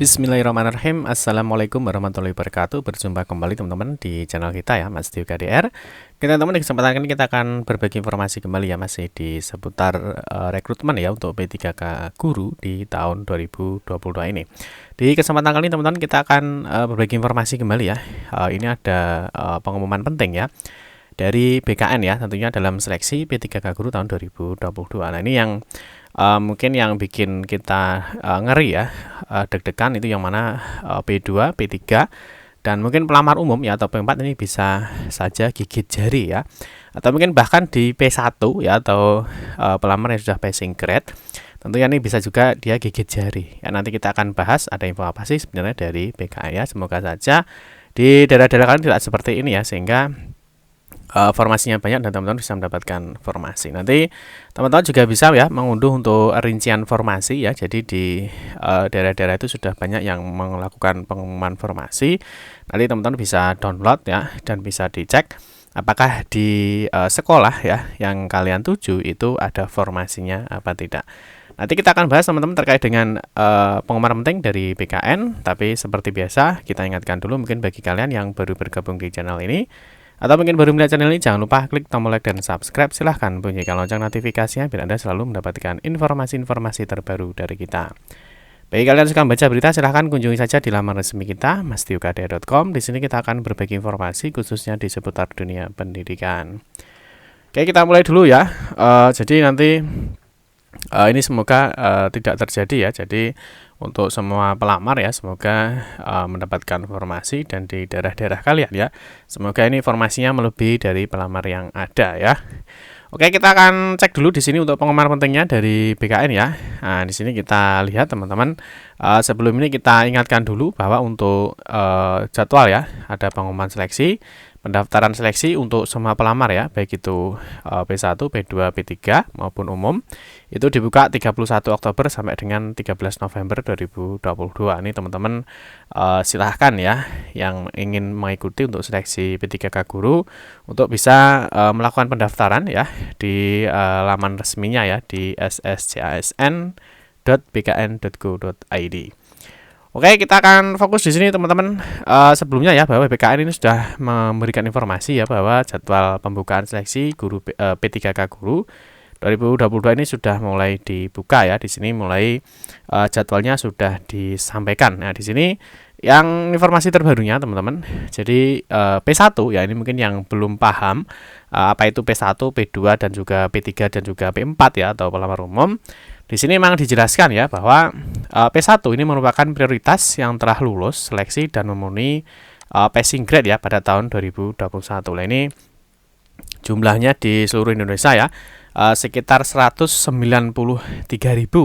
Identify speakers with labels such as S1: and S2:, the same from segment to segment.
S1: Bismillahirrahmanirrahim. Assalamualaikum warahmatullahi wabarakatuh. Berjumpa kembali teman-teman di channel kita ya, Mas Tio KDR. Teman-teman, di kesempatan ini kita akan berbagi informasi kembali ya, masih di seputar rekrutmen ya untuk P3K Guru di tahun 2022 ini. Di kesempatan kali ini teman-teman kita akan berbagi informasi kembali ya. Ini ada pengumuman penting ya dari BKN ya, tentunya dalam seleksi P3K Guru tahun 2022. Nah, ini yang mungkin yang bikin kita ngeri ya, deg-degan itu yang mana P2, P3 dan mungkin pelamar umum ya atau P4 ini bisa saja gigit jari ya, atau mungkin bahkan di P1 ya atau pelamar yang sudah passing grade, tentunya ini bisa juga dia gigit jari ya. Nanti kita akan bahas ada info apa sih sebenarnya dari BKN ya. Semoga saja di daerah-daerah kalian tidak seperti ini ya, sehingga formasinya banyak dan teman-teman bisa mendapatkan formasi. Nanti teman-teman juga bisa ya mengunduh untuk rincian formasi ya. Jadi di daerah-daerah itu sudah banyak yang melakukan pengumuman formasi. Nanti teman-teman bisa download ya dan bisa dicek apakah di sekolah ya yang kalian tuju itu ada formasinya apa tidak. Nanti kita akan bahas teman-teman terkait dengan pengumuman penting dari BKN. Tapi seperti biasa kita ingatkan dulu, mungkin bagi kalian yang baru bergabung di channel ini atau mungkin baru melihat channel ini, jangan lupa klik tombol like dan subscribe. Silahkan bunyikan lonceng notifikasinya biar Anda selalu mendapatkan informasi-informasi terbaru dari kita. Bagi kalian yang suka membaca berita, silahkan kunjungi saja di laman resmi kita, mastiukadea.com. Di sini kita akan berbagi informasi khususnya di seputar dunia pendidikan. Oke, kita mulai dulu ya. Jadi nanti ini semoga tidak terjadi ya. Jadi untuk semua pelamar ya, semoga mendapatkan informasi dan di daerah-daerah kalian ya, semoga ini informasinya melebihi dari pelamar yang ada ya. Oke, kita akan cek dulu di sini untuk pengumuman pentingnya dari BKN ya. Nah, di sini kita lihat teman-teman. Sebelum ini kita ingatkan dulu bahwa untuk jadwal ya, ada pengumuman seleksi, pendaftaran seleksi untuk semua pelamar ya, baik itu P1, P2, P3 maupun umum, itu dibuka 31 Oktober sampai dengan 13 November 2022. Ini teman-teman silahkan ya yang ingin mengikuti untuk seleksi P3K Guru untuk bisa melakukan pendaftaran ya di laman resminya ya di sscasn.bkn.go.id. Oke, kita akan fokus di sini teman-teman. Sebelumnya ya, bahwa BKN ini sudah memberikan informasi ya bahwa jadwal pembukaan seleksi guru P3K Guru 2022 ini sudah mulai dibuka ya. Di sini mulai jadwalnya sudah disampaikan. Nah, di sini yang informasi terbarunya teman-teman. Jadi P1 ya, ini mungkin yang belum paham apa itu P1, P2 dan juga P3 dan juga P4 ya atau pelamar umum. Di sini memang dijelaskan ya bahwa P1 ini merupakan prioritas yang telah lulus seleksi dan memenuhi passing grade ya pada tahun 2021. Nah, ini jumlahnya di seluruh Indonesia ya sekitar 193.000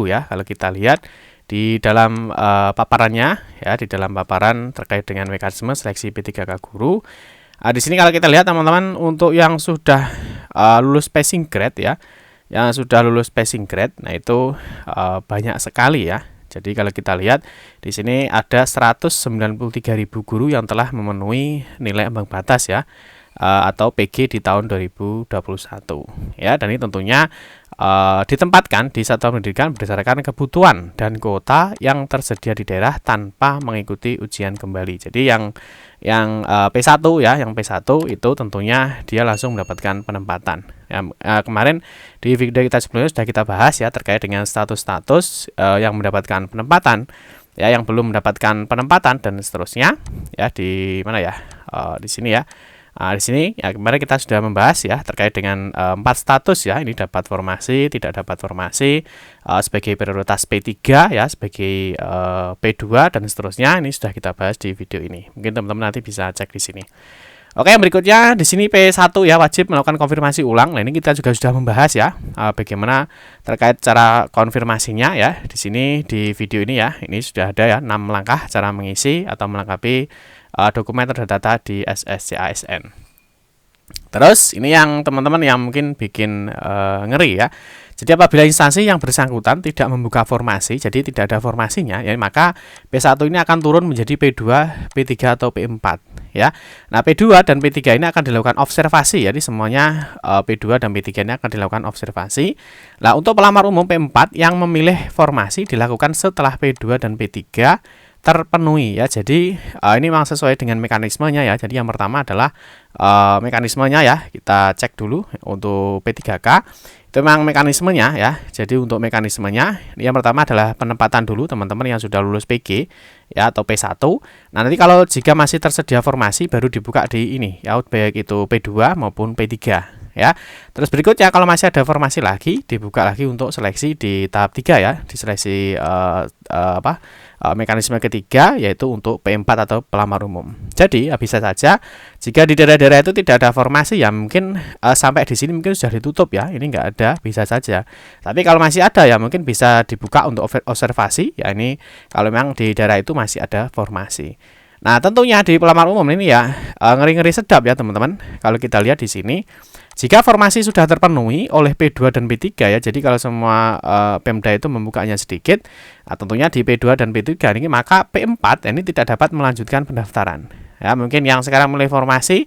S1: ya kalau kita lihat di dalam paparannya ya, di dalam paparan terkait dengan mekanisme seleksi P3K Guru. Di sini kalau kita lihat teman-teman, untuk yang sudah lulus passing grade ya, yang sudah lulus passing grade, nah itu banyak sekali ya. Jadi kalau kita lihat di sini ada 193.000 guru yang telah memenuhi nilai ambang batas ya atau PG di tahun 2021 ya, dan ini tentunya ditempatkan di satuan pendidikan berdasarkan kebutuhan dan kuota yang tersedia di daerah tanpa mengikuti ujian kembali. Jadi yang P1 ya, yang P1 itu tentunya dia langsung mendapatkan penempatan. Ya, kemarin di video kita sebelumnya sudah kita bahas ya terkait dengan status-status yang mendapatkan penempatan ya, yang belum mendapatkan penempatan dan seterusnya ya, di mana ya, di sini ya. Di sini ya kemarin kita sudah membahas ya terkait dengan 4 status ya, ini dapat formasi, tidak dapat formasi, sebagai prioritas P3 ya, sebagai P2 dan seterusnya. Ini sudah kita bahas di video ini. Mungkin teman-teman nanti bisa cek di sini. Oke, yang berikutnya di sini P1 ya, wajib melakukan konfirmasi ulang. Nah, ini kita juga sudah membahas ya bagaimana terkait cara konfirmasinya ya. Di sini di video ini ya, ini sudah ada ya 6 langkah cara mengisi atau melengkapi dokumen terdata di sscasn. Terus ini yang teman-teman yang mungkin bikin ngeri ya. Jadi apabila instansi yang bersangkutan tidak membuka formasi, jadi tidak ada formasinya, ya maka P1 ini akan turun menjadi P2, P3 atau P4 ya. Nah, P2 dan P3 ini akan dilakukan observasi, jadi semuanya P2 dan P3 ini akan dilakukan observasi. Nah, untuk pelamar umum P4 yang memilih formasi dilakukan setelah P2 dan P3 terpenuhi ya. Jadi ini memang sesuai dengan mekanismenya ya. Jadi yang pertama adalah mekanismenya ya. Kita cek dulu untuk P3K. Itu memang mekanismenya ya. Jadi untuk mekanismenya yang pertama adalah penempatan dulu teman-teman yang sudah lulus PG ya atau P1. Nah, nanti kalau jika masih tersedia formasi baru dibuka di ini ya, baik itu P2 maupun P3 ya. Terus berikutnya kalau masih ada formasi lagi dibuka lagi untuk seleksi di tahap 3 ya, di seleksi mekanisme ketiga yaitu untuk P4 atau pelamar umum. Jadi bisa saja jika di daerah-daerah itu tidak ada formasi ya mungkin sampai di sini mungkin sudah ditutup ya, ini enggak ada, bisa saja. Tapi kalau masih ada ya mungkin bisa dibuka untuk observasi ya, ini kalau memang di daerah itu masih ada formasi. Nah, tentunya di pelamar umum ini ya ngeri-ngeri sedap ya teman-teman. Kalau kita lihat di sini, jika formasi sudah terpenuhi oleh P2 dan P3 ya, jadi kalau semua Pemda itu membukanya sedikit, nah, tentunya di P2 dan P3 ini maka P4 ini tidak dapat melanjutkan pendaftaran. Ya, mungkin yang sekarang mulai formasi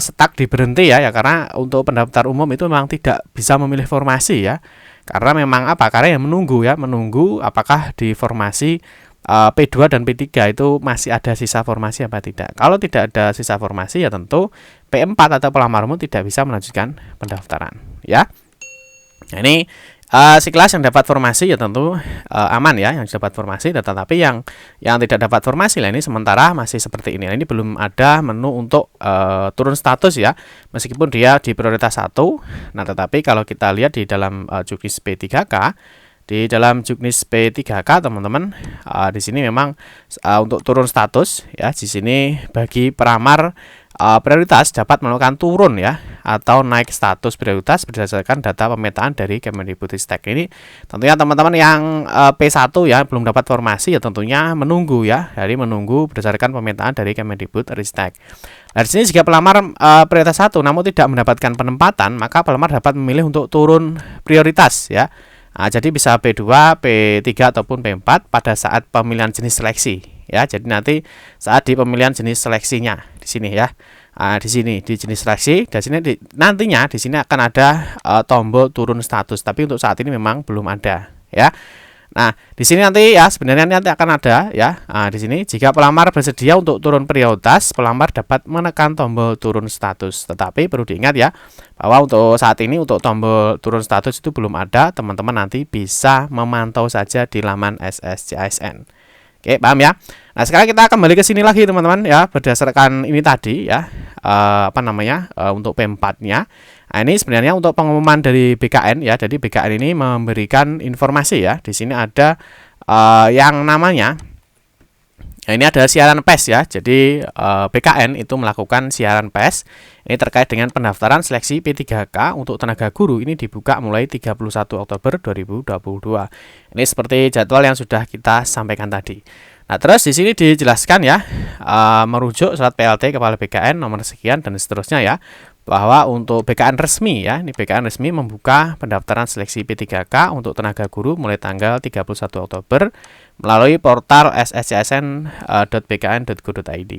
S1: stuck di berhenti ya, karena untuk pendaftar umum itu memang tidak bisa memilih formasi ya. Karena memang Karena yang menunggu apakah di formasi P2 dan P3 itu masih ada sisa formasi apa tidak. Kalau tidak ada sisa formasi ya tentu P4 atau pelamar umum tidak bisa melanjutkan pendaftaran ya. Nah, ini sekelas yang dapat formasi ya tentu aman ya, yang dapat formasi, tetapi yang tidak dapat formasi lah ini sementara masih seperti ini. Nah, ini belum ada menu untuk turun status ya, meskipun dia di prioritas 1. Nah, tetapi kalau kita lihat di dalam Juknis P3K, di dalam Juknis P3K teman-teman, di sini memang untuk turun status ya, di sini bagi pelamar prioritas dapat melakukan turun ya atau naik status prioritas berdasarkan data pemetaan dari Kemendikbudristek. Ini tentunya teman-teman yang P1 ya belum dapat formasi ya tentunya menunggu ya, dari menunggu berdasarkan pemetaan dari Kemendikbudristek. Nah, di sini jika pelamar prioritas 1 namun tidak mendapatkan penempatan, maka pelamar dapat memilih untuk turun prioritas ya. Nah, jadi bisa P2, P3 ataupun P4 pada saat pemilihan jenis seleksi ya. Jadi nanti saat di pemilihan jenis seleksinya di sini ya. Di sini di jenis seleksi, nantinya di sini akan ada tombol turun status, tapi untuk saat ini memang belum ada ya. Nah, di sini nanti ya sebenarnya nanti akan ada ya. Di sini jika pelamar bersedia untuk turun prioritas, pelamar dapat menekan tombol turun status. Tetapi perlu diingat ya bahwa untuk saat ini untuk tombol turun status itu belum ada. Teman-teman nanti bisa memantau saja di laman SSCASN. Oke, paham ya? Nah, sekarang kita kembali ke sini lagi teman-teman ya, berdasarkan ini tadi ya. Untuk P4-nya. Nah, ini sebenarnya untuk pengumuman dari BKN ya. Jadi BKN ini memberikan informasi ya. Di sini ada yang namanya ini ada siaran pers ya. Jadi BKN itu melakukan siaran pers ini terkait dengan pendaftaran seleksi P3K untuk tenaga guru, ini dibuka mulai 31 Oktober 2022. Ini seperti jadwal yang sudah kita sampaikan tadi. Nah, terus di sini dijelaskan ya, merujuk surat PLT Kepala BKN nomor sekian dan seterusnya ya, bahwa untuk BKN resmi ya, ini BKN resmi membuka pendaftaran seleksi P3K untuk tenaga guru mulai tanggal 31 Oktober melalui portal sscsn.bkn.go.id.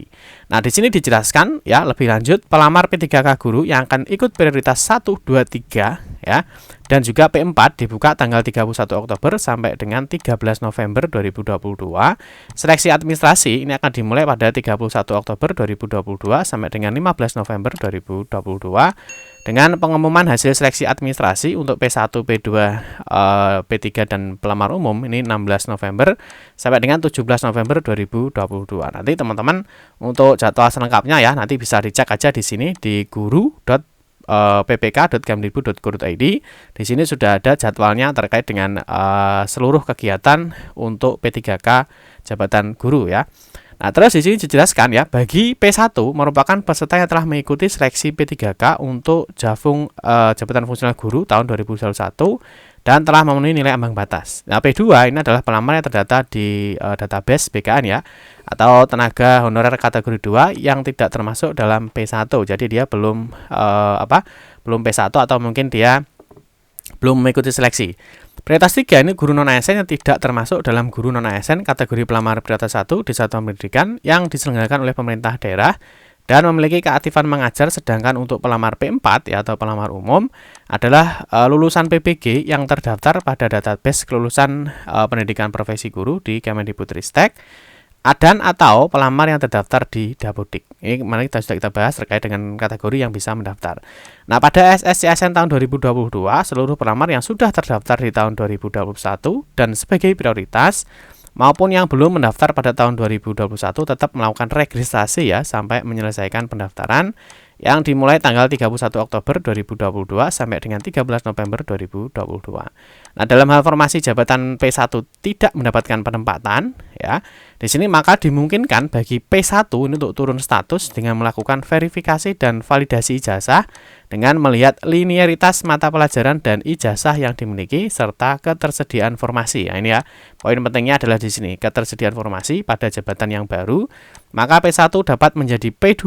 S1: Nah, di sini dijelaskan ya lebih lanjut pelamar P3K guru yang akan ikut prioritas 1, 2, 3 ya, dan juga P4 dibuka tanggal 31 Oktober sampai dengan 13 November 2022. Seleksi administrasi ini akan dimulai pada 31 Oktober 2022 sampai dengan 15 November 2022. Dengan pengumuman hasil seleksi administrasi untuk P1, P2, P3 dan pelamar umum ini 16 November sampai dengan 17 November 2022. Nanti teman-teman untuk jadwal selengkapnya ya nanti bisa dicek aja di sini di guru.ppk.kemdikbud.go.id. Di sini sudah ada jadwalnya terkait dengan seluruh kegiatan untuk P3K jabatan guru ya. Nah, terus di sini dijelaskan ya, bagi P1 merupakan peserta yang telah mengikuti seleksi P3K untuk jabatan fungsional guru tahun 2021 dan telah memenuhi nilai ambang batas. Nah, P2 ini adalah pelamar yang terdata di database BKN ya, atau tenaga honorer kategori 2 yang tidak termasuk dalam P1. Jadi dia belum P1 atau mungkin dia belum mengikuti seleksi. Prioritas 3 ini guru non-ASN yang tidak termasuk dalam guru non-ASN kategori pelamar prioritas 1 di satuan pendidikan yang diselenggarakan oleh pemerintah daerah dan memiliki keaktifan mengajar, sedangkan untuk pelamar P4 ya atau pelamar umum adalah lulusan PPG yang terdaftar pada database kelulusan pendidikan profesi guru di Kemendikbudristek dan atau pelamar yang terdaftar di Dapodik. Ini kemarin sudah kita bahas terkait dengan kategori yang bisa mendaftar. Nah, pada SSCSN tahun 2022, seluruh pelamar yang sudah terdaftar di tahun 2021 dan sebagai prioritas maupun yang belum mendaftar pada tahun 2021 tetap melakukan registrasi ya sampai menyelesaikan pendaftaran yang dimulai tanggal 31 Oktober 2022 sampai dengan 13 November 2022. Nah, dalam hal formasi jabatan P1 tidak mendapatkan penempatan ya. Di sini maka dimungkinkan bagi P1 ini untuk turun status dengan melakukan verifikasi dan validasi ijazah dengan melihat linearitas mata pelajaran dan ijazah yang dimiliki serta ketersediaan formasi. Nah, ini ya, poin pentingnya adalah di sini, ketersediaan formasi pada jabatan yang baru, maka P1 dapat menjadi P2,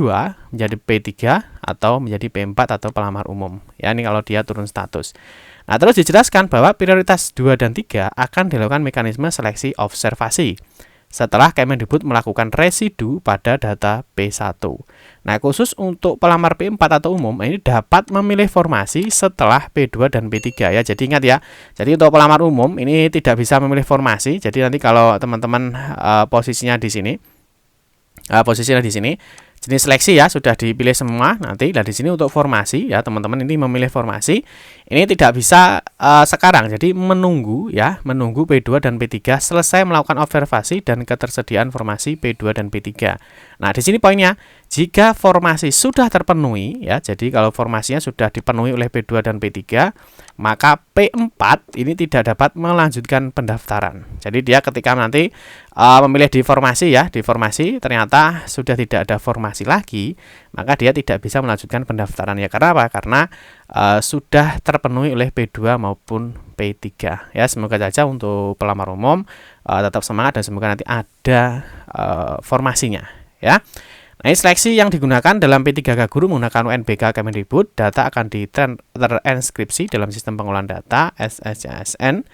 S1: menjadi P3 atau menjadi P4 atau pelamar umum. Ya, ini kalau dia turun status. Nah, terus dijelaskan bahwa prioritas 2 dan 3 akan dilakukan mekanisme seleksi observasi setelah Kemendikbud melakukan residu pada data P1. Nah, khusus untuk pelamar P4 atau umum ini dapat memilih formasi setelah P2 dan P3 ya. Jadi ingat ya. Jadi untuk pelamar umum ini tidak bisa memilih formasi. Jadi nanti kalau teman-teman posisinya di sini jenis seleksi ya sudah dipilih semua nanti. Nah, di sini untuk formasi ya teman-teman ini memilih formasi ini tidak bisa sekarang. Jadi menunggu P2 dan P3 selesai melakukan observasi dan ketersediaan formasi P2 dan P3. Nah, di sini poinnya, jika formasi sudah terpenuhi ya, jadi kalau formasinya sudah dipenuhi oleh P2 dan P3, maka P4 ini tidak dapat melanjutkan pendaftaran. Jadi dia ketika nanti memilih di formasi ya, di formasi ternyata sudah tidak ada formasi lagi, maka dia tidak bisa melanjutkan pendaftaran ya. Karena apa? Karena sudah terpenuhi oleh P2 maupun P3 ya. Semoga saja untuk pelamar umum tetap semangat dan semoga nanti ada formasinya ya. Nah, seleksi yang digunakan dalam P3K Guru menggunakan UNBK Kemendikbud, data akan terenskripsi dalam sistem pengolahan data SSCSN.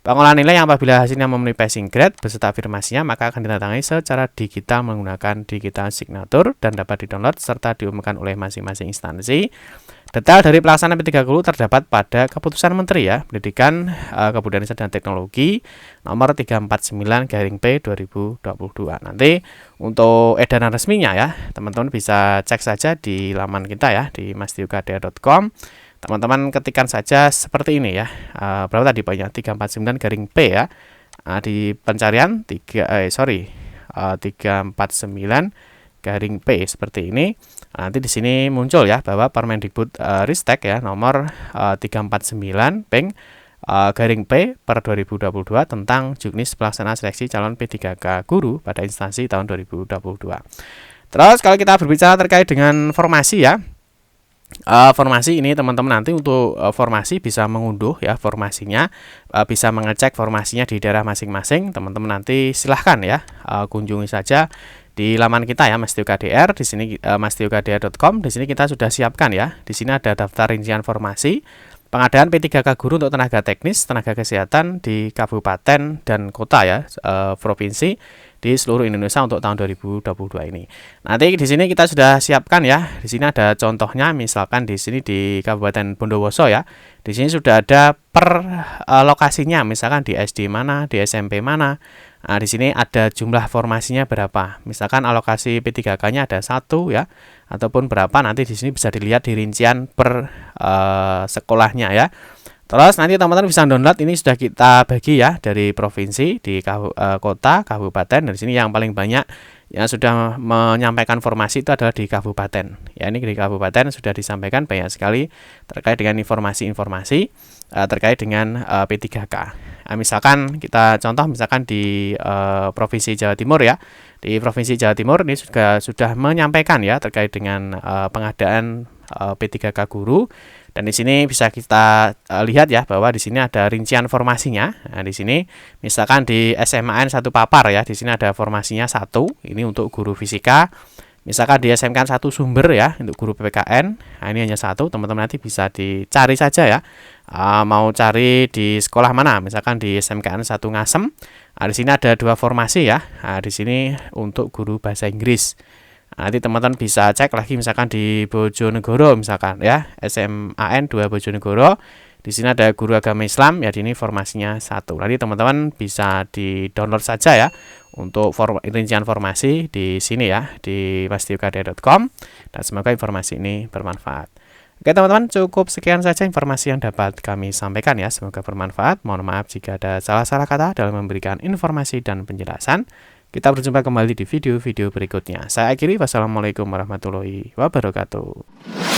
S1: Pengolahan nilai yang apabila hasilnya memenuhi passing grade beserta afirmasinya maka akan ditandatangani secara digital menggunakan digital signature dan dapat didownload serta diumumkan oleh masing-masing instansi. Detail dari pelaksanaan P3 Guru terdapat pada Keputusan Menteri ya, Pendidikan, Kebudayaan dan Teknologi nomor 349/P 2022. Nanti untuk edaran resminya ya, teman-teman bisa cek saja di laman kita ya di mastiukadea.com. Teman-teman ketikkan saja seperti ini ya. Berapa tadi poinnya? 349/P ya. Di pencarian 349/P seperti ini. Nanti di sini muncul ya bahwa Permendikbud Ristek ya nomor 349/P per 2022 tentang juknis pelaksanaan seleksi calon P3K Guru pada instansi tahun 2022. Terus kalau kita berbicara terkait dengan formasi ya, formasi ini teman-teman nanti untuk formasi bisa mengunduh ya formasinya, bisa mengecek formasinya di daerah masing-masing. Teman-teman nanti silahkan ya kunjungi saja di laman kita ya mastiukdr. Di sini mastiukdr.com. Di sini kita sudah siapkan ya. Di sini ada daftar rincian formasi pengadaan P3K Guru untuk tenaga teknis, tenaga kesehatan di kabupaten dan kota ya, provinsi di seluruh Indonesia untuk tahun 2022 ini. Nanti di sini kita sudah siapkan ya. Di sini ada contohnya, misalkan di sini di Kabupaten Bondowoso ya. Di sini sudah ada per lokasinya, misalkan di SD mana, di SMP mana. Nah, di sini ada jumlah formasinya berapa. Misalkan alokasi P3K-nya ada 1 ya, ataupun berapa nanti di sini bisa dilihat di rincian per sekolahnya ya. Terus nanti teman-teman bisa download, ini sudah kita bagi ya dari provinsi, di kota, kabupaten. Dari sini yang paling banyak yang sudah menyampaikan formasi itu adalah di kabupaten. Ya, ini di kabupaten sudah disampaikan banyak sekali terkait dengan informasi-informasi terkait dengan P3K. Nah, misalkan kita contoh misalkan di Provinsi Jawa Timur ya. Di Provinsi Jawa Timur ini sudah menyampaikan ya terkait dengan pengadaan P3K Guru. Dan di sini bisa kita lihat ya bahwa di sini ada rincian formasinya. Nah, di sini misalkan di SMAN 1 Papar ya, di sini ada formasinya 1. Ini untuk guru fisika. Misalkan di SMK 1 Sumber ya, untuk guru PPKN. Nah, ini hanya 1. Teman-teman nanti bisa dicari saja ya. Mau cari di sekolah mana? Misalkan di SMKN 1 Ngasem. Nah, di sini ada 2 formasi ya. Nah, di sini untuk guru bahasa Inggris. Nanti teman-teman bisa cek lagi misalkan di Bojonegoro misalkan ya, SMAN 2 Bojonegoro. Di sini ada guru agama Islam ya, di ini formasinya 1. Nanti teman-teman bisa di-download saja ya untuk rincian formasi di sini ya di mastiukada.com, dan semoga informasi ini bermanfaat. Oke teman-teman, cukup sekian saja informasi yang dapat kami sampaikan ya. Semoga bermanfaat. Mohon maaf jika ada salah-salah kata dalam memberikan informasi dan penjelasan. Kita berjumpa kembali di video-video berikutnya. Saya akhiri, wassalamualaikum warahmatullahi wabarakatuh.